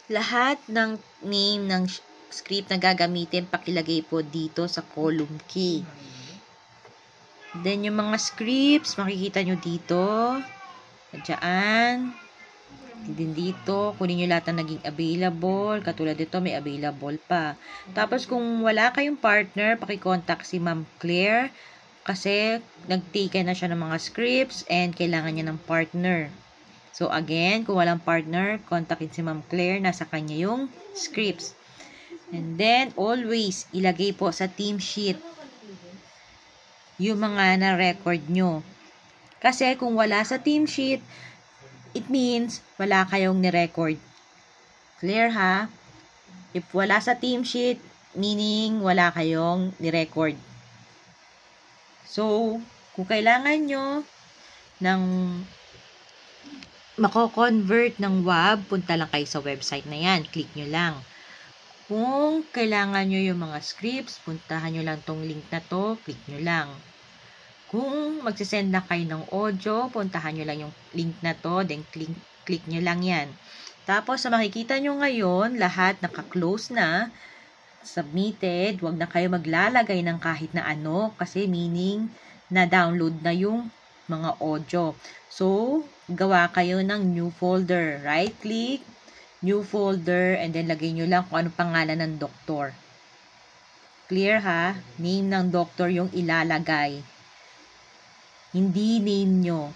Lahat ng name ng script na gagamitin, pakilagay po dito sa column key. Then, yung mga scripts, makikita nyo dito. Diyan. Din dito, kunin nyo lahat na naging available. Katulad dito, may available pa. Tapos, kung wala kayong partner, pakicontact si Ma'am Claire. Kasi, nag-take na siya ng mga scripts and kailangan niya ng partner. So, again, kung walang partner, kontakin si Ma'am Claire. Nasa kanya yung scripts. And then, always, ilagay po sa team sheet yung mga na-record nyo. Kasi, kung wala sa team sheet, it means wala kayong ni-record. Clear ha? If wala sa team sheet, meaning wala kayong ni-record. So, kung kailangan nyo ng mako-convert ng WAV, punta lang kayo sa website na yan. Click nyo lang. Kung kailangan nyo yung mga scripts, puntahan nyo lang tong link na to, click nyo lang. Kung magsisend na kayo ng audio, puntahan nyo lang yung link na to, then click nyo lang yan. Tapos, sa makikita nyo ngayon, lahat naka-close na, submitted, wag na kayo maglalagay ng kahit na ano, kasi meaning, na-download na yung mga audio. So, gawa kayo ng new folder. Right-click, new folder, and then lagay nyo lang kung anong pangalan ng doktor. Clear ha? Name ng doktor yung ilalagay. Hindi name nyo.